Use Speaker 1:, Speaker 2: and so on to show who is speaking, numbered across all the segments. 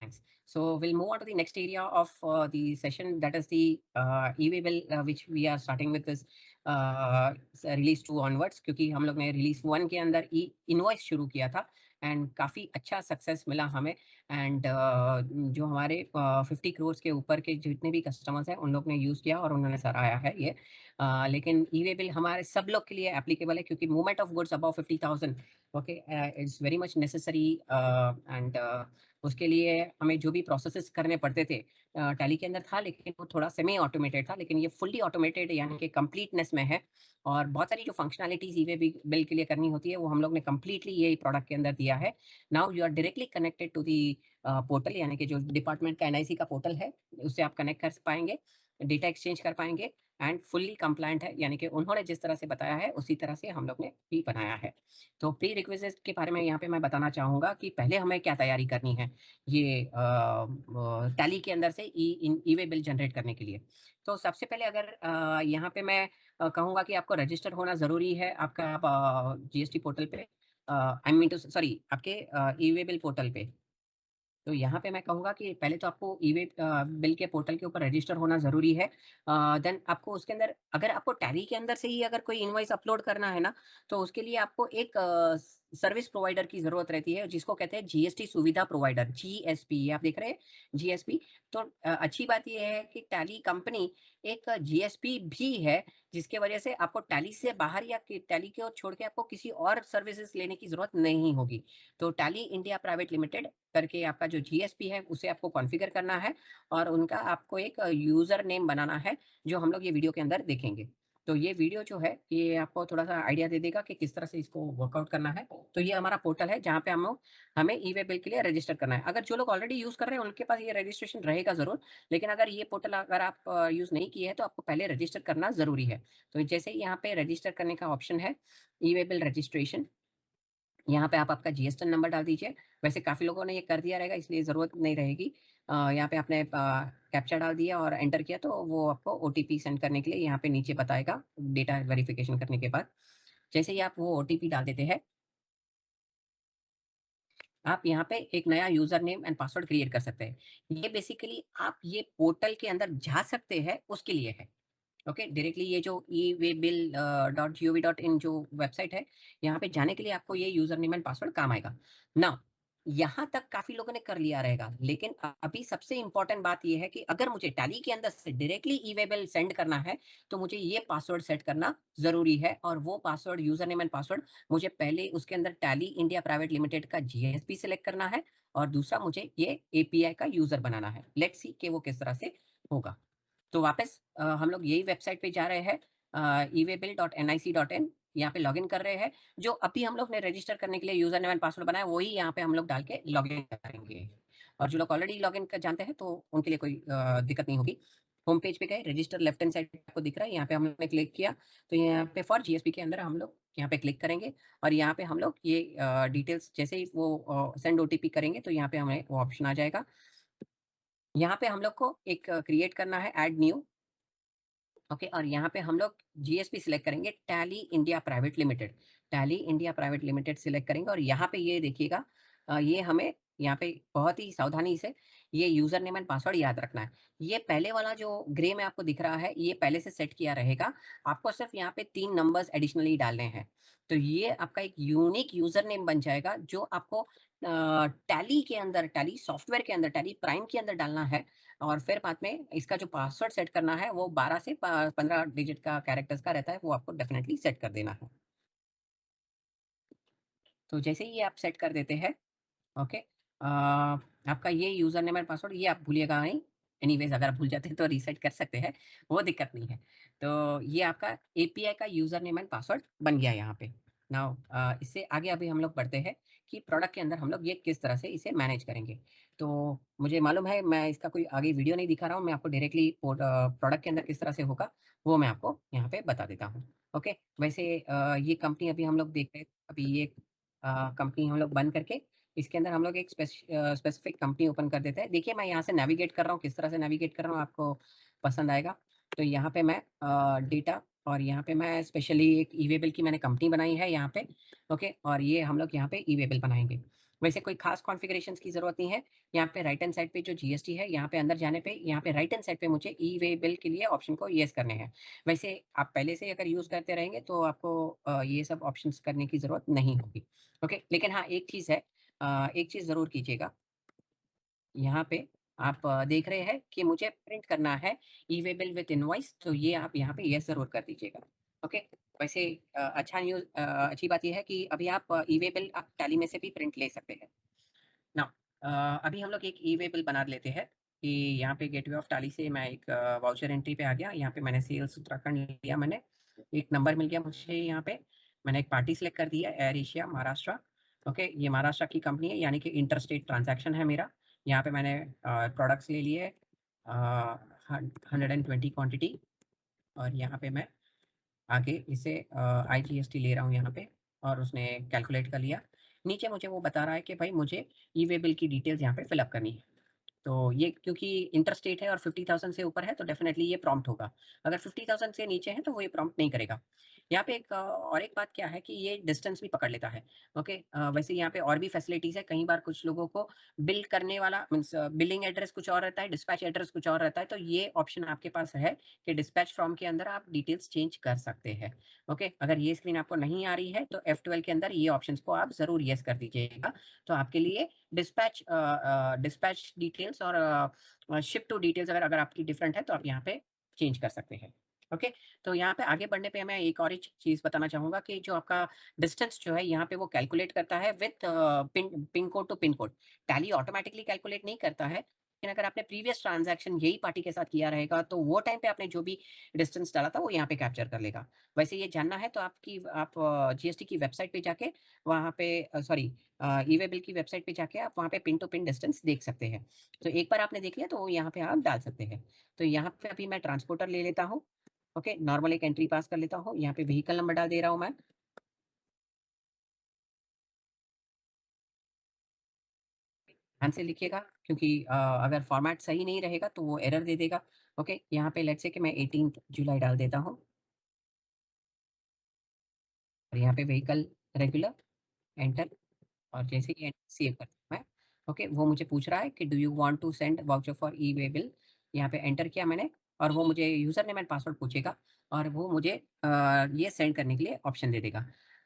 Speaker 1: Thanks. So we'll move on to the next area of the session, that is the e-way bill, which we are starting with this release 2 onwards, क्योंकि हम लोग ने release 1 के अंदर ई invoice शुरू किया था एंड काफ़ी अच्छा सक्सेस मिला हमें। एंड जो हमारे 50 करोड़ के ऊपर के जितने भी कस्टमर्स हैं उन लोग ने यूज़ किया और उन्होंने सराहा है ये। लेकिन ई-वे बिल हमारे सब लोग के लिए एप्लीकेबल है, क्योंकि movement of goods above 50,000 okay it's very much necessary. And उसके लिए हमें जो भी प्रोसेसेस करने पड़ते थे टैली के अंदर था, लेकिन वो थोड़ा सेमी ऑटोमेटेड था, लेकिन ये फुल्ली ऑटोमेटेड यानी कि कंप्लीटनेस में है। और बहुत सारी जो फंक्शनैलिटीज ई-वे बिल के लिए करनी होती है वो हम लोग ने कंप्लीटली ये प्रोडक्ट के अंदर दिया है। Now you are directly connected to the portal, यानी कि जो डिपार्टमेंट का एनआईसी का पोर्टल है उससे आप कनेक्ट कर पाएंगे, डेटा एक्सचेंज कर पाएंगे एंड फुल्ली कंप्लायंट है, यानी कि उन्होंने जिस तरह से बताया है उसी तरह से हम लोग ने भी बनाया है। तो प्री रिक्विजिट के बारे में यहाँ पे मैं बताना चाहूँगा कि पहले हमें क्या तैयारी करनी है ये टैली के अंदर से ई-वे बिल जनरेट करने के लिए। तो सबसे पहले अगर यहाँ पे मैं कहूँगा कि आपको रजिस्टर होना ज़रूरी है आपका जीएसटी पोर्टल पे, आई मीन टू सॉरी आपके ई-वे बिल पोर्टल पे। तो यहाँ पे मैं कहूँगा कि पहले तो आपको ई-वे बिल के पोर्टल के ऊपर रजिस्टर होना ज़रूरी है। देन आपको उसके अंदर अगर आपको टैली के अंदर से ही अगर कोई इनवॉइस अपलोड करना है ना, तो उसके लिए आपको एक सर्विस प्रोवाइडर की ज़रूरत रहती है, जिसको कहते हैं जीएसटी सुविधा प्रोवाइडर, जीएसपी। ये आप देख रहे हैं जीएसपी। तो अच्छी बात ये है कि टैली कंपनी एक जीएसपी भी है, जिसके वजह से आपको टैली से बाहर या टैली को छोड़ के आपको किसी और सर्विसेज लेने की ज़रूरत नहीं होगी। तो टैली इंडिया प्राइवेट लिमिटेड करके आपका जो जीएसपी है उसे आपको कॉन्फ़िगर करना है और उनका आपको एक यूज़र नेम बनाना है, जो हम लोग ये वीडियो के अंदर देखेंगे। तो ये वीडियो जो है ये आपको थोड़ा-सा आइडिया दे देगा कि किस तरह से इसको वर्कआउट करना है। तो ये हमारा पोर्टल है जहाँ पे हमें ई-वे बिल के लिए रजिस्टर करना है। अगर जो लोग ऑलरेडी यूज़ कर रहे हैं उनके पास ये रजिस्ट्रेशन रहेगा ज़रूर, लेकिन अगर ये पोर्टल अगर आप यूज़ नहीं किए हैं तो आपको पहले रजिस्टर करना ज़रूरी है। तो जैसे ही यहाँ पे रजिस्टर करने का ऑप्शन है, ई-वे बिल रजिस्ट्रेशन, यहाँ पे आप आपका जीएसटी नंबर डाल दीजिए। वैसे काफ़ी लोगों ने ये कर दिया रहेगा, इसलिए ज़रूरत नहीं रहेगी। यहाँ पे आपने कैप्चा डाल दिया और एंटर किया तो वो आपको ओटीपी सेंड करने के लिए यहाँ पे नीचे बताएगा, डेटा वेरिफिकेशन करने के बाद। जैसे ही आप वो ओटीपी डाल देते हैं, आप यहाँ पे एक नया user name and password create कर सकते हैं। ये बेसिकली आप ये पोर्टल के अंदर जा सकते हैं उसके लिए है। ओके, डायरेक्टली ये जो e-waybill.gov.in जो वेबसाइट है, यहाँ पे जाने के लिए आपको ये यूज़र नेम एंड पासवर्ड काम आएगा। नाउ यहाँ तक काफ़ी लोगों ने कर लिया रहेगा, लेकिन अभी सबसे इम्पोर्टेंट बात ये है कि अगर मुझे टैली के अंदर से डायरेक्टली ई-वे बिल सेंड करना है, तो मुझे ये पासवर्ड सेट करना ज़रूरी है और वो password user name and password मुझे पहले उसके अंदर टैली इंडिया प्राइवेट लिमिटेड का जीएसपी सेलेक्ट करना है और दूसरा मुझे ये एपीआई का यूज़र बनाना है। लेट्स सी कि वो किस तरह से होगा। तो वापस हम लोग यही वेबसाइट पे जा रहे हैं, eWaybill.nic.in, यहाँ पे लॉगिन कर रहे हैं। जो अभी हम लोग ने रजिस्टर करने के लिए यूज़र नेम एंड पासवर्ड बनाया वही यहाँ पे हम लोग डाल के लॉगिन करेंगे। और जो लोग ऑलरेडी लॉगिन कर जानते हैं तो उनके लिए कोई दिक्कत नहीं होगी। होम पेज पे गए, रजिस्टर लेफ्ट हैंड साइड आपको दिख रहा है, यहाँ पे हमने क्लिक किया तो यहाँ पे फॉर जीएसपी के अंदर हम लोग यहाँ पे क्लिक करेंगे और यहाँ पे हम लोग ये डिटेल्स जैसे ही वो सेंड ओटीपी करेंगे तो यहाँ पे हमें वो ऑप्शन आ जाएगा। यहाँ पे हम लोग को एक क्रिएट करना है ऐड न्यू। ओके, और यहाँ पे हम लोग जीएसपी सिलेक्ट करेंगे, tally India private limited. Tally India private limited select करेंगे और यहाँ पे ये देखिएगा, ये हमें यहाँ पे बहुत ही सावधानी से ये यूजर नेम एंड पासवर्ड याद रखना है। ये पहले वाला जो ग्रे में आपको दिख रहा है ये पहले से सेट किया रहेगा, आपको सिर्फ यहाँ पे 3 नंबर्स एडिशनली डालने हैं। तो ये आपका एक यूनिक यूजर नेम बन जाएगा जो आपको टैली के अंदर, टैली सॉफ्टवेयर के अंदर, टैली प्राइम के अंदर डालना है। और फिर बाद में इसका जो पासवर्ड सेट करना है वो 12 से 15 डिजिट का कैरेक्टर्स का रहता है, वो आपको डेफिनेटली सेट कर देना है। तो जैसे ही ये आप सेट कर देते हैं, ओके, आपका ये यूज़र नेम एंड पासवर्ड ये आप भूलिएगा नहीं। एनीवेज़ अगर आप भूल जाते हैं तो रीसेट कर सकते हैं, वो दिक्कत नहीं है। तो ये आपका एपीआई का यूज़र नेम एंड पासवर्ड बन गया यहाँ पे। नाउ इससे आगे अभी हम लोग बढ़ते हैं कि प्रोडक्ट के अंदर हम लोग ये किस तरह से इसे मैनेज करेंगे। तो मुझे मालूम है मैं इसका कोई आगे वीडियो नहीं दिखा रहा हूँ, मैं आपको डायरेक्टली प्रोडक्ट के अंदर किस तरह से होगा वो मैं आपको यहाँ पे बता देता हूँ। ओके, वैसे ये कंपनी अभी हम लोग देख रहे हैं, अभी ये कंपनी हम लोग बंद करके इसके अंदर हम लोग एक स्पेसिफिक कंपनी ओपन कर देते हैं। देखिए मैं यहाँ से नेविगेट कर रहा हूँ, किस तरह से नेविगेट कर रहा हूँ आपको पसंद आएगा। तो यहाँ पे मैं डेटा और यहाँ पे मैं स्पेशली एक ई-वे बिल की मैंने कंपनी बनाई है यहाँ पे। ओके, और ये हम लोग यहाँ पे ई-वे बिल बनाएंगे। वैसे कोई खास कॉन्फ़िगरेशंस की ज़रूरत नहीं है। यहाँ पे राइट हैंड साइड पे जो जीएसटी है, यहाँ पे अंदर जाने पे यहाँ पे राइट हैंड साइड पे मुझे ई-वे बिल के लिए ऑप्शन को येस करने हैं। वैसे आप पहले से अगर यूज़ करते रहेंगे तो आपको ये सब ऑप्शंस करने की ज़रूरत नहीं होगी। ओके, लेकिन हाँ, एक चीज़ है, एक चीज़ ज़रूर कीजिएगा। यहाँ पे आप देख रहे हैं कि मुझे प्रिंट करना है ई-वे बिल विथ इनवॉइस, तो ये आप यहाँ पे येस ज़रूर कर दीजिएगा। ओके, वैसे अच्छी बात ये है कि अभी आप ई-वे बिल आप टैली में से भी प्रिंट ले सकते हैं। नाउ अभी हम लोग एक ई-वे बिल बना लेते हैं कि यहाँ पे गेटवे ऑफ टैली से मैं एक वाउचर एंट्री पे आ गया। यहाँ पे मैंने सेल्स उत्तराखंड लिया मैंने, एक नंबर मिल गया मुझे यहाँ पे। मैंने एक पार्टी सिलेक्ट कर दिया एयर एशिया महाराष्ट्र। ओके, ये महाराष्ट्र की कंपनी है यानी कि इंटरस्टेट ट्रांज़ैक्शन है मेरा। यहाँ पे मैंने प्रोडक्ट्स ले लिए अ, हन 120 क्वांटिटी और यहाँ पे मैं आगे इसे आईजीएसटी ले रहा हूँ यहाँ पे और उसने कैलकुलेट कर लिया। नीचे मुझे वो बता रहा है कि भाई मुझे ई-वे बिल की डिटेल्स यहाँ पे फिल अप करनी है। तो ये क्योंकि इंटरस्टेट है और 50,000 से ऊपर है तो डेफ़िनेटली ये प्रॉम्प्ट होगा। अगर 50,000 से नीचे है तो वो ये प्रॉम्प्ट नहीं करेगा। यहाँ पे एक और एक बात क्या है कि ये डिस्टेंस भी पकड़ लेता है। ओके, वैसे यहाँ पे और भी फैसिलिटीज़ है। कई बार कुछ लोगों को बिल करने वाला मीन्स बिलिंग एड्रेस कुछ और रहता है, डिस्पैच एड्रेस कुछ और रहता है, तो ये ऑप्शन आपके पास है कि डिस्पैच फॉर्म के अंदर आप डिटेल्स चेंज कर सकते हैं। ओके, अगर ये स्क्रीन आपको नहीं आ रही है तो F12 के अंदर ये ऑप्शंस को आप ज़रूर येस कर दीजिएगा। तो आपके लिए डिस्पैच डिटेल्स और शिप टू डिटेल्स अगर अगर आपकी डिफरेंट है तो आप यहाँ पे चेंज कर सकते हैं। ओके, तो यहाँ पे आगे बढ़ने पे मैं एक और एक चीज़ बताना चाहूँगा कि जो आपका डिस्टेंस जो है यहाँ पे वो कैलकुलेट करता है with pin pin code to pin code. Tally automatically calculate नहीं करता है, लेकिन अगर आपने प्रीवियस ट्रांज़ैक्शन यही पार्टी के साथ किया रहेगा तो वो टाइम पे आपने जो भी डिस्टेंस डाला था वो यहाँ पे कैप्चर कर लेगा। वैसे ये जानना है तो आप जीएसटी की वेबसाइट पे जाके वहाँ पे ई-वे बिल की वेबसाइट पे जाके आप वहाँ पे पिन टू पिन डिस्टेंस देख सकते हैं। तो एक बार आपने देख लिया तो यहाँ पे आप डाल सकते हैं। तो यहाँ पे अभी मैं ट्रांसपोर्टर ले लेता हूँ। ओके, नॉर्मल एक एंट्री पास कर लेता हूँ। यहाँ पे व्हीकल नंबर डाल दे रहा हूँ मैं। ध्यान से लिखिएगा क्योंकि अगर फॉर्मेट सही नहीं रहेगा तो वो एरर दे देगा। ओके, यहाँ पे लेट्स से कि मैं 18th जुलाई डाल देता हूँ और यहाँ पे व्हीकल रेगुलर एंटर और जैसे ही सेव करता हूँ मैं, ओके, वो मुझे पूछ रहा है कि do you want to send voucher for e-way bill? यहाँ पे एंटर किया मैंने और वो मुझे यूज़र नेम एंड पासवर्ड पूछेगा और वो मुझे ये सेंड करने के लिए ऑप्शन दे देगा।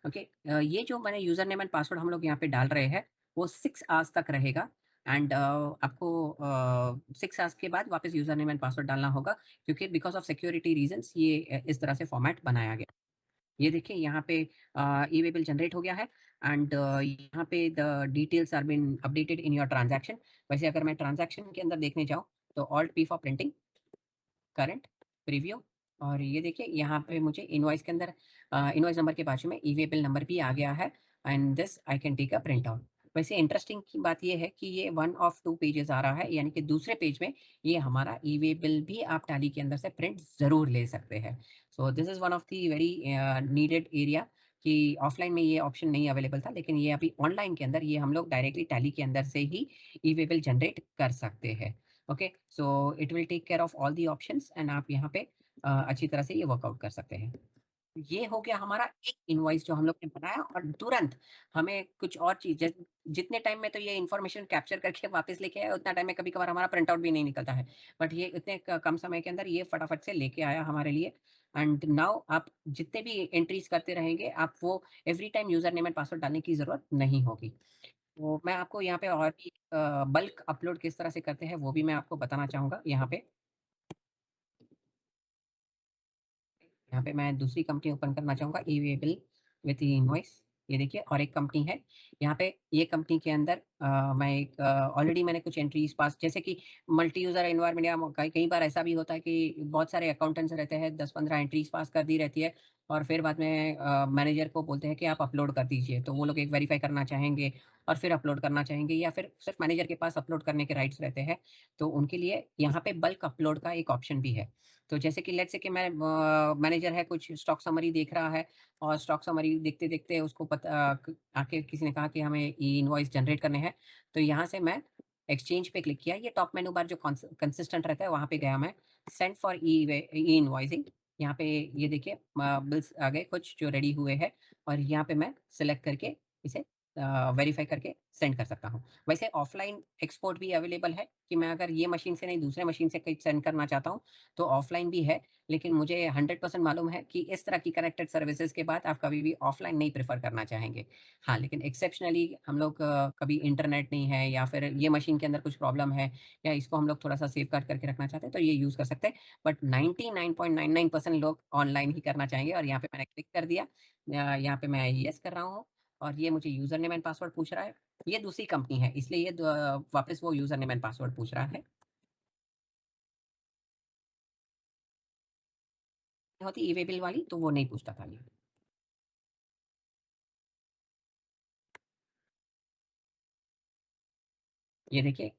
Speaker 1: ओके, ये जो मैंने यूज़र नेम एंड पासवर्ड हम लोग यहाँ पे डाल रहे हैं, वो 6 आवर्स तक रहेगा एंड आपको 6 आवर्स के बाद वापस यूज़र नेम एंड पासवर्ड डालना होगा क्योंकि बिकॉज़ ऑफ सिक्योरिटी रीज़न्स ये इस तरह से फॉर्मेट बनाया गया। ये देखिए यहाँ पे ई-वे बिल जनरेट हो गया है एंड यहाँ पे the details are been updated in your transaction. वैसे अगर मैं ट्रांज़ैक्शन के अंदर देखने जाऊँ तो alt P for printing, current, preview और ये देखिए यहाँ पे मुझे इनवॉइस के अंदर इनवॉइस नंबर के बाजू में ई-वे बिल नंबर भी आ गया है and this I can take a print out. वैसे इंटरेस्टिंग की बात ये है कि ये वन ऑफ टू पेजेस आ रहा है यानी कि दूसरे पेज में ये हमारा ई-वे बिल भी आप टैली के अंदर से प्रिंट ज़रूर ले सकते हैं। So this is one of the very needed area कि ऑफलाइन में ये ऑप्शन नहीं अवेलेबल था लेकिन ये अभी ऑनलाइन के अंदर ये हम लोग डायरेक्टली टैली के अंदर से ही ई-वे बिल जनरेट कर सकते हैं। Okay, so it will take care of all the options and आप यहाँ पे अच्छी तरह से ये वर्कआउट कर सकते हैं। ये हो गया हमारा एक इनवॉइस जो हम लोग ने बनाया और तुरंत हमें कुछ और चीज़ जितने टाइम में तो ये इन्फॉर्मेशन कैप्चर करके वापस लेके आया उतना टाइम में कभी-कभार हमारा प्रिंट आउट भी नहीं निकलता है। बट ये इतने कम समय के अंदर ये फटाफट से लेके आया हमारे लिए एंड नाउ आप जितने भी एंट्रीज़ करते रहेंगे आप वो every time user name and password डालने की ज़रूरत नहीं होगी। तो मैं आपको यहाँ पे और भी बल्क अपलोड किस तरह से करते हैं वो भी मैं आपको बताना चाहूँगा यहाँ पे। यहाँ पे मैं दूसरी कंपनी ओपन करना चाहूँगा ई-वे बिल विथ इनवॉइस। ये देखिए और एक कंपनी है। यहाँ पे ये कंपनी के अंदर मैं एक ऑलरेडी मैंने कुछ एंट्रीज़ पास जैसे कि मल्टी यूज़र एनवायरनमेंट या कई कई बार ऐसा भी होता है कि बहुत सारे अकाउंटेंट्स रहते हैं, 10-15 एंट्रीज़ पास कर दी रहती है और फिर बाद में मैनेजर को बोलते हैं कि आप अपलोड कर दीजिए। तो वो लोग एक वेरीफ़ाई करना चाहेंगे और फिर अपलोड करना चाहेंगे या फिर सिर्फ़ मैनेजर के पास अपलोड करने के राइट्स रहते हैं। तो उनके लिए यहाँ पे बल्क अपलोड का एक ऑप्शन भी है। तो जैसे कि लेट्स से कि मैं मैनेजर है कुछ स्टॉक समरी देख रहा है और स्टॉक समरी देखते-देखते उसको आके किसी ने कहा कि हमें ई इनवॉइस जनरेट करने हैं। तो यहाँ से मैं एक्सचेंज पे क्लिक किया। ये टॉप मेनू बार जो कंसिस्टेंट रहता है वहाँ पे गया मैं। सेंड फॉर ई इनवॉइसिंग यहाँ पे ये देखिए बिल्स आ गए कुछ जो रेडी हुए हैं और यहाँ पे मैं सेलेक्ट करके इसे वेरीफाई करके सेंड कर सकता हूँ। वैसे ऑफलाइन एक्सपोर्ट भी अवेलेबल है कि मैं अगर ये मशीन से नहीं दूसरे मशीन से कहीं सेंड करना चाहता हूँ, तो ऑफलाइन भी है। लेकिन मुझे 100% मालूम है कि इस तरह की कनेक्टेड सर्विसेज़ के बाद आप कभी भी ऑफलाइन नहीं प्रेफ़र करना चाहेंगे। हाँ, लेकिन एक्सेप्शनली हम लोग कभी इंटरनेट नहीं है या फिर ये मशीन के अंदर कुछ प्रॉब्लम है या इसको हम लोग थोड़ा-सा सेफ़गार्ड करके रखना चाहते हैं, तो ये यूज़ कर सकते हैं। बट 99.99% लोग ऑनलाइन ही करना चाहेंगे और यहाँ पे मैंने क्लिक कर दिया। यहाँ पे मैं येस कर रहा हूँ और ये मुझे यूज़र नेम एंड पासवर्ड पूछ रहा है। ये दूसरी कंपनी है, इसलिए ये वापस वो यूज़र नेम एंड पासवर्ड पूछ रहा है। होती ई-वे बिल वाली, तो वो नहीं पूछता था ये। ये देखिए,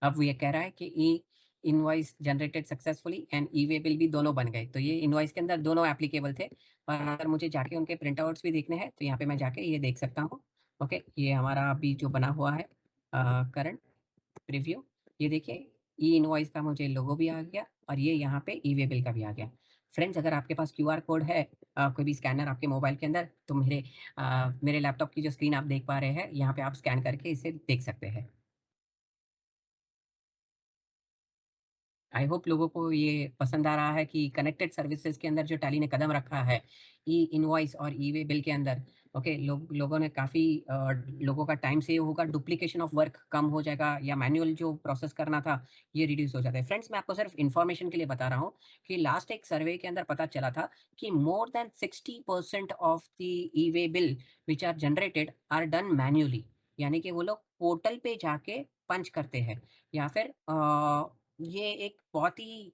Speaker 1: अब ये कह रहा है कि ई invoice generated successfully and e-way bill भी दोनों बन गए। तो ये इनवॉइस के अंदर दोनों एप्लीकेबल थे और अगर मुझे जाके उनके प्रिंट आउट्स भी देखने हैं, तो यहाँ पे मैं जाके ये देख सकता हूँ। ओके, ये हमारा अभी जो बना हुआ है करंट प्रीव्यू, ये देखिए ई-इनवॉइस का मुझे लोगो भी आ गया और ये यहाँ पे ई-वे बिल का भी आ गया। फ्रेंड्स, अगर आपके पास क्यूआर कोड है कोई भी स्कैनर आपके मोबाइल के अंदर, तो मेरे लैपटॉप की जो स्क्रीन आप देख पा रहे हैं, यहाँ पे आप स्कैन करके इसे देख सकते हैं। आई होप लोगों को ये पसंद आ रहा है कि कनेक्टेड सर्विसेज के अंदर जो टैली ने कदम रखा है, ई इनवॉइस और ई वे बिल के अंदर, ओके, लोगों ने काफ़ी लोगों का टाइम सेव होगा, डुप्लीकेशन ऑफ वर्क कम हो जाएगा या मैनुअल जो प्रोसेस करना था, ये रिड्यूस हो जाता है। फ्रेंड्स, मैं आपको सिर्फ इन्फॉर्मेशन के लिए बता रहा हूँ कि लास्ट एक सर्वे के अंदर पता चला था कि more than 60% of the e way bill which are generated are done manually, यानी कि वो लोग पोर्टल पे जाके पंच करते हैं या फिर ये एक बहुत ही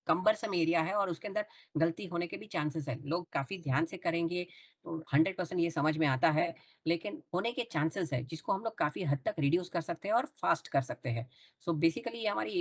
Speaker 1: कम्बरसम एरिया है और उसके अंदर गलती होने के भी चांसेस है। लोग काफ़ी ध्यान से करेंगे तो 100% ये समझ में आता है, लेकिन होने के चांसेस है जिसको हम लोग काफ़ी हद तक रिड्यूस कर सकते हैं और फास्ट कर सकते हैं। सो बेसिकली ये हमारी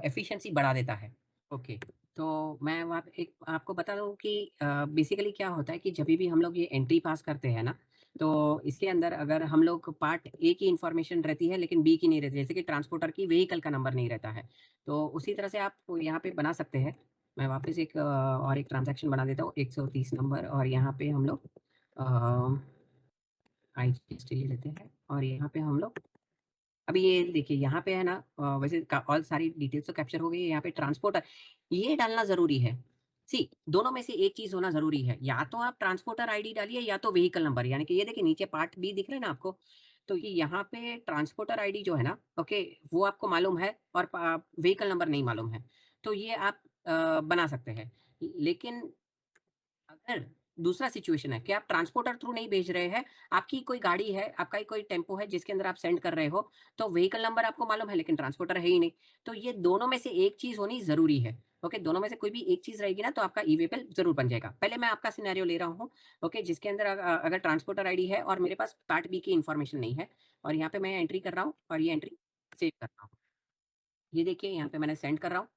Speaker 1: एफिशिएंसी बढ़ा देता है। ओके, तो मैं वहाँ पे एक आपको बता दूँ कि बेसिकली क्या होता है कि जभी भी हम लोग ये एंट्री पास करते हैं ना, तो इसके अंदर अगर हम लोग पार्ट ए की इन्फॉर्मेशन रहती है लेकिन बी की नहीं रहती, जैसे कि ट्रांसपोर्टर की व्हीकल का नंबर नहीं रहता है। तो उसी तरह से आप यहाँ पे बना सकते हैं। मैं वापस एक और एक ट्रांज़ैक्शन बना देता हूँ, 130 नंबर और यहाँ पे हम लोग आईजीएसटी ले लेते हैं और यहाँ पे हम लोग अभी ये देखिए यहाँ पे है ना वैसे और सारी डिटेल्स तो कैप्चर हो गई है, यहाँ पे ट्रांसपोर्टर ये डालना ज़रूरी है। सी दोनों में से एक चीज़ होना ज़रूरी है, या तो आप ट्रांसपोर्टर आईडी डालिए या तो व्हीकल नंबर, यानी कि ये देखिए नीचे पार्ट बी दिख रहा है ना आपको, तो ये यहाँ पे ट्रांसपोर्टर आईडी जो है ना, ओके, वो आपको मालूम है और व्हीकल नंबर नहीं मालूम है, तो ये आप बना सकते हैं। लेकिन अगर दूसरा सिचुएशन है कि आप ट्रांसपोर्टर थ्रू नहीं भेज रहे हैं, आपकी कोई गाड़ी है, आपका ही कोई टेम्पो है जिसके अंदर आप सेंड कर रहे हो, तो व्हीकल नंबर आपको मालूम है लेकिन ट्रांसपोर्टर है ही नहीं। तो ये दोनों में से एक चीज़ होनी ज़रूरी है। ओके, दोनों में से कोई भी एक चीज़ रहेगी ना तो आपका ई-वे बिल ज़रूर बन जाएगा। पहले मैं आपका सिनेरियो ले रहा हूँ, ओके, जिसके अंदर अगर ट्रांसपोर्टर आईडी है और मेरे पास पार्ट बी की इन्फॉर्मेशन नहीं है और यहाँ पे मैं एंट्री कर रहा हूँ और ये एंट्री सेव कर रहा हूँ। ये देखिए यहाँ पे मैंने सेंड कर रहा हूँ।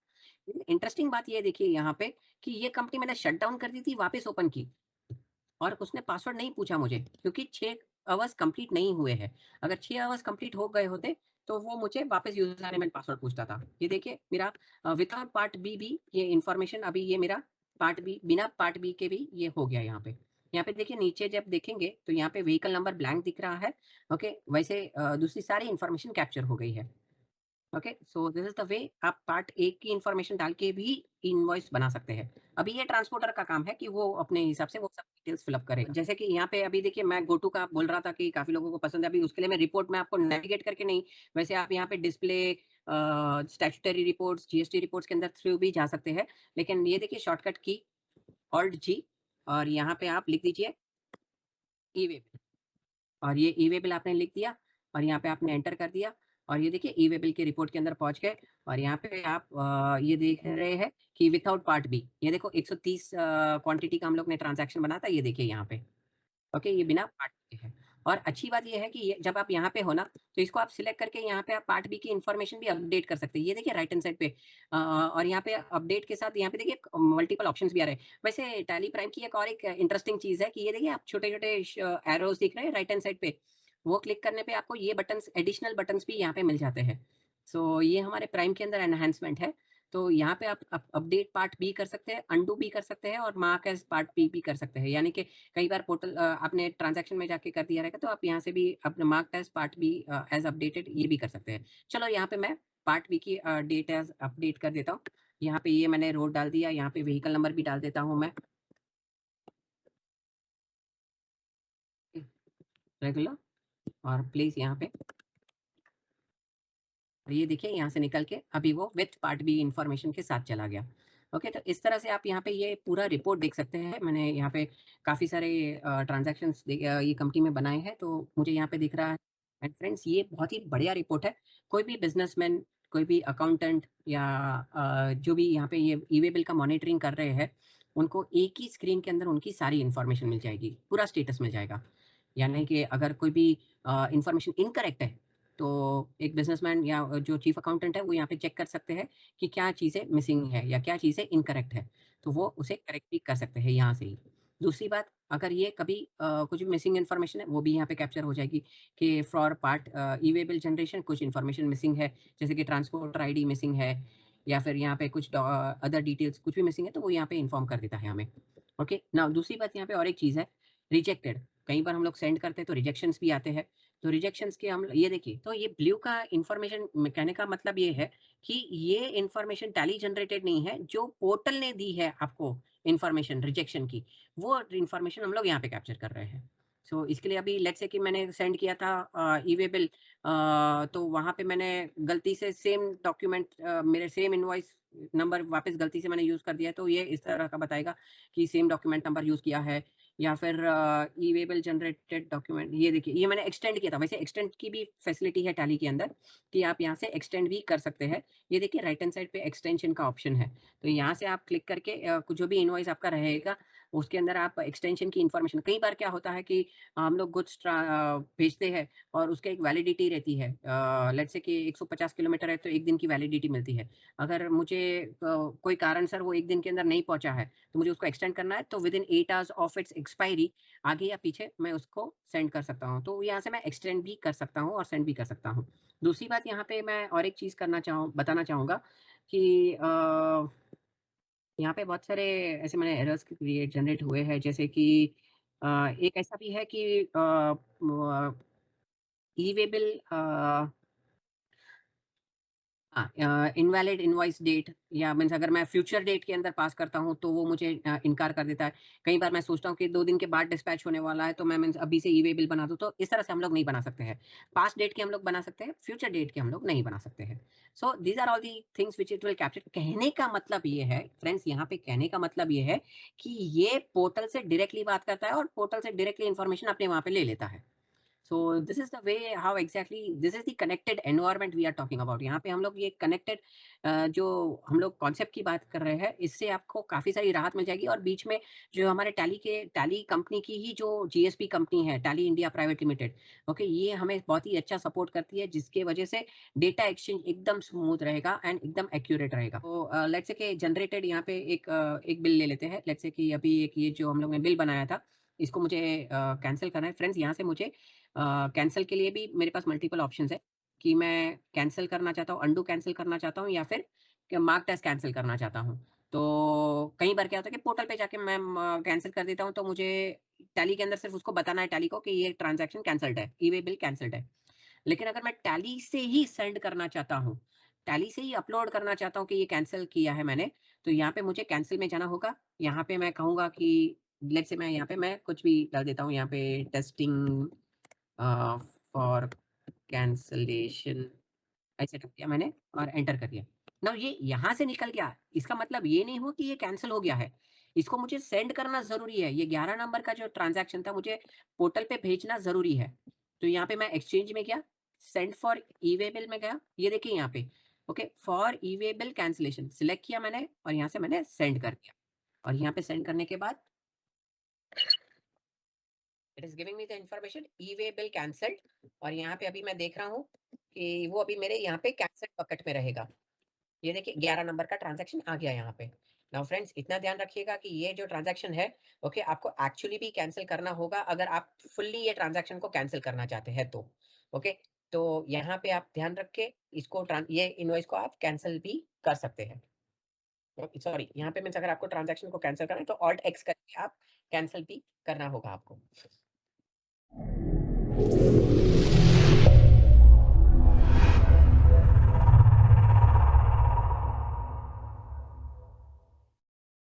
Speaker 1: इंटरेस्टिंग बात ये देखिए यहाँ पे कि ये कंपनी मैंने शट डाउन कर दी थी, वापस ओपन की। और उसने पासवर्ड नहीं पूछा मुझे क्योंकि 6 अवर्स कंप्लीट नहीं हुए हैं। अगर 6 अवर्स कंप्लीट हो गए होते, तो वो मुझे वापस यूज़र नेम एंड पासवर्ड पूछता था। ये देखिए मेरा विथआउट पार्ट बी भी ये इन्फॉर्मेशन अभी ये मेरा पार्ट बी बिना पार्ट बी के भी ये हो गया यहाँ पे। यहाँ पे देखिए नीचे जब देखेंगे तो यहाँ पे व्हीकल नंबर ब्लैंक दिख रहा है। ओके, वैसे दूसरी सारी इन्फॉर्मेशन कैप्चर हो गई है। Okay, so this is the वे आप पार्ट ए की इन्फॉर्मेशन डाल के भी इनवॉइस बना सकते हैं। अभी ये ट्रांसपोर्टर का काम है कि वो अपने हिसाब से वो सब डिटेल्स फिल अप करेगा। जैसे कि यहाँ पे अभी देखिए मैं गो टू का बोल रहा था कि काफ़ी लोगों को पसंद है, अभी उसके लिए मैं रिपोर्ट में आपको नेविगेट करके नहीं, वैसे आप यहाँ पे display statutory reports, GST reports के अंदर थ्रू भी जा सकते हैं। लेकिन ये देखिए शॉर्टकट की ऑल्ट जी और यहाँ पे आप लिख दीजिए ई-वे बिल और ये ई-वे बिल आपने लिख दिया और यहाँ पे आपने एंटर कर दिया और ये देखिए ई-वे बिल की रिपोर्ट के अंदर पहुँच गए और यहाँ पे आप ये देख रहे हैं कि विथआउट पार्ट बी, ये देखो 130 क्वांटिटी का हम लोग ने ट्रांज़ैक्शन बना था, ये देखिए यहाँ पे। ओके, ये बिना पार्ट बी के है और अच्छी बात ये है कि ये जब आप यहाँ पे हो ना, तो इसको आप सिलेक्ट करके यहाँ पे आप पार्ट बी की इन्फॉर्मेशन भी अपडेट कर सकते हैं। ये देखिए राइट हैंड साइड पे और यहाँ पे अपडेट के साथ यहाँ पे देखिए मल्टीपल ऑप्शंस भी आ रहे हैं। वैसे टैली प्राइम की एक और एक इंटरेस्टिंग चीज़ है कि ये देखिए आप छोटे-छोटे एरोज़ दिख रहे हैं राइट हैंड साइड पे, वो क्लिक करने पे आपको ये बटन्स एडिशनल बटन्स भी यहाँ पे मिल जाते हैं। सो ये हमारे प्राइम के अंदर एनहांसमेंट है। तो यहाँ पे आप अपडेट पार्ट बी कर सकते हैं, अंडू भी कर सकते हैं और मार्क एज़ पार्ट बी भी कर सकते हैं। यानी कि कई बार पोर्टल आपने ट्रांज़ैक्शन में जाके कर दिया रहेगा, तो आप यहाँ से भी अपने mark as part B as updated ये भी कर सकते हैं। चलो यहाँ पे मैं पार्ट बी की डेट एज़ अपडेट कर देता हूँ। यहाँ पे ये मैंने रोड डाल दिया, यहाँ पे व्हीकल नंबर भी डाल देता हूँ मैं। रेगुलर और प्लेस यहाँ पे। और ये देखिए यहाँ से निकल के अभी वो विथ पार्ट बी इन्फॉर्मेशन के साथ चला गया। ओके, तो इस तरह से आप यहाँ पे ये पूरा रिपोर्ट देख सकते हैं। मैंने यहाँ पे काफ़ी सारे ट्रांज़ैक्शंस ये कंपनी में बनाए हैं, तो मुझे यहाँ पे दिख रहा है। एंड फ्रेंड्स, ये बहुत ही बढ़िया रिपोर्ट है। कोई भी बिज़नेसमैन, कोई भी अकाउंटेंट या जो भी यहाँ पे ये ई-वे बिल का मॉनिटरिंग कर रहे हैं, उनको एक ही स्क्रीन के अंदर उनकी सारी इन्फॉर्मेशन मिल जाएगी, पूरा स्टेटस मिल जाएगा। यानी कि अगर कोई भी इन्फॉर्मेशन इनकरेक्ट है, तो एक बिज़नेसमैन या जो चीफ अकाउंटेंट है, वो यहाँ पे चेक कर सकते हैं कि क्या चीज़ें मिसिंग है या क्या चीज़ें इनकरेक्ट है। तो वो उसे करेक्ट भी कर सकते हैं यहाँ से ही। दूसरी बात, अगर ये कभी कुछ मिसिंग इन्फॉर्मेशन है, वो भी यहाँ पे कैप्चर हो जाएगी कि for part e-way bill generation कुछ इन्फॉर्मेशन मिसिंग है, जैसे कि ट्रांसपोर्टर आईडी मिसिंग है या फिर यहाँ पे कुछ अदर डिटेल्स कुछ भी मिसिंग है, तो वो यहाँ पे इन्फॉर्म कर देता है हमें। ओके, नाउ दूसरी बात यहाँ पे और एक चीज़ है, रिजेक्टेड। कई बार हम लोग सेंड करते हैं तो रिजेक्शंस भी आते हैं। तो रिजेक्शंस के हम ये देखिए, तो ये ब्लू का इन्फॉर्मेशन कहने का मतलब ये है कि ये इन्फॉर्मेशन टैली जनरेटेड नहीं है, जो पोर्टल ने दी है आपको इन्फॉर्मेशन रिजेक्शन की, वो इन्फॉर्मेशन हम लोग यहाँ पे कैप्चर कर रहे हैं। सो इसके लिए अभी लेट्स से कि मैंने सेंड किया था ई-वे बिल, तो वहाँ पे मैंने गलती से सेम डॉक्यूमेंट मेरे सेम इनवॉइस नंबर वापस गलती से मैंने यूज़ कर दिया है, तो ये इस तरह का बताएगा कि सेम डॉक्यूमेंट नंबर यूज़ किया है। या फिर ई-वे बिल जनरेटेड डॉक्यूमेंट, ये देखिए ये मैंने एक्सटेंड किया था। वैसे एक्सटेंड की भी फैसिलिटी है टैली के अंदर कि आप यहाँ से एक्सटेंड भी कर सकते हैं। ये देखिए राइट हैंड साइड पे एक्सटेंशन का ऑप्शन है। तो यहाँ से आप क्लिक करके कुछ जो भी इनवॉइस आपका रहेगा, उसके अंदर आप एक्सटेंशन की इन्फॉर्मेशन, कई बार क्या होता है कि हम लोग गुड्स भेजते हैं और उसकी एक वैलिडिटी रहती है। लेट्स से कि 150 किलोमीटर है तो 1 दिन की वैलिडिटी मिलती है। अगर मुझे कोई कारणसर वो 1 दिन के अंदर नहीं पहुँचा है, तो मुझे उसको एक्सटेंड करना है, तो within 8 hours of its expiry आगे या पीछे मैं उसको सेंड कर सकता हूँ। तो यहाँ से मैं एक्सटेंड भी कर सकता हूँ और सेंड भी कर सकता हूँ। दूसरी बात यहाँ पे मैं और एक चीज़ बताना चाहूँगा कि यहाँ पे बहुत सारे ऐसे मैंने एरर्स क्रिएट जनरेट हुए हैं, जैसे कि एक ऐसा भी है कि ई-वे बिल हाँ, इनवैलिड इनवॉइस डेट या मीन्स अगर मैं फ्यूचर डेट के अंदर पास करता हूँ, तो वो मुझे इनकार कर देता है। कई बार मैं सोचता हूँ कि 2 दिन के बाद डिस्पैच होने वाला है, तो मैं मीन्स अभी से ई-वे बिल बना दूँ, तो इस तरह से हम लोग नहीं बना सकते हैं। पास्ट डेट के हम लोग बना सकते हैं, फ्यूचर डेट के हम लोग नहीं बना सकते हैं। So these are all the things which it will capture. कहने का मतलब ये है, फ्रेंड्स यहाँ पे कहने का मतलब ये है कि ये पोर्टल से डायरेक्टली बात करता है और पोर्टल से डायरेक्टली इन्फॉर्मेशन अपने वहाँ पे ले लेता है। So this is the way how exactly this is the connected environment we are talking about. यहाँ पे हम लोग ये कनेक्टेड जो हम लोग कॉन्सेप्ट की बात कर रहे हैं, इससे आपको काफ़ी सारी राहत मिल जाएगी। और बीच में जो हमारे टैली कंपनी की ही जो जीएसपी कंपनी है, tally India private limited, okay, ये हमें बहुत ही अच्छा सपोर्ट करती है, जिसके वजह से डेटा एक्सचेंज एकदम स्मूथ रहेगा एंड एकदम एक्यूरेट रहेगा। तो लेट्स से कि जनरेटेड यहाँ पे एक बिल ले लेते हैं। लेट्स से कि अभी एक ये जो हम लोग ने बिल बनाया था, इसको मुझे कैंसिल करना है। फ्रेंड्स, यहाँ से मुझे कैंसल के लिए भी मेरे पास मल्टीपल ऑप्शंस है कि मैं कैंसल करना चाहता हूँ, अंडू कैंसल करना चाहता हूँ या फिर मार्क टेस्ट कैंसल करना चाहता हूँ। तो कई बार क्या होता है कि पोर्टल पे जाके मैं कैंसल कर देता हूँ, तो मुझे टैली के अंदर सिर्फ उसको बताना है टैली को कि ये ट्रांजैक्शन कैंसल्ड है, ई-वे बिल कैंसल्ड है। लेकिन अगर मैं टैली से ही सेंड करना चाहता हूँ, टैली से ही अपलोड करना चाहता हूँ कि ये कैंसल किया है मैंने, तो यहाँ पे मुझे कैंसल में जाना होगा। यहाँ पे मैं कहूँगा कि लेट्स से मैं यहाँ पे मैं कुछ भी डाल देता हूँ, यहाँ पे टेस्टिंग फॉर कैंसलेशन ऐसे टाइप किया मैंने और एंटर कर दिया। नाउ ये यहाँ से निकल गया, इसका मतलब ये नहीं हुआ कि ये कैंसल हो गया है। इसको मुझे सेंड करना ज़रूरी है। ये 11 नंबर का जो ट्रांज़ैक्शन था, मुझे पोर्टल पे भेजना ज़रूरी है। तो यहाँ पे मैं एक्सचेंज में गया, सेंड फॉर ई-वे बिल में गया, ये देखिए यहाँ पे, okay, for e-way bill cancellation select किया मैंने और यहाँ से मैंने सेंड कर दिया। और यहाँ पे सेंड करने के बाद it is giving me the information e-way bill cancelled. और यहाँ पे अभी मैं देख रहा हूँ कि वो अभी मेरे यहाँ पे कैंसल्ड बकेट में रहेगा। ये देखिए 11 नंबर का ट्रांज़ैक्शन आ गया यहाँ पे। नाउ फ्रेंड्स, इतना ध्यान रखिएगा कि ये जो ट्रांज़ैक्शन है, ओके, आपको एक्चुअली भी कैंसल करना होगा अगर आप फुल्ली ये ट्रांज़ैक्शन को कैंसल करना चाहते हैं तो। ओके, तो यहाँ पे आप ध्यान रख के इसको ये इनवॉइस को आप कैंसल भी कर सकते हैं। सॉरी, यहाँ पे मीन्स अगर आपको ट्रांज़ैक्शन को कैंसल करना है तो ऑल्ट एक्स करके आप कैंसल भी करना होगा आपको।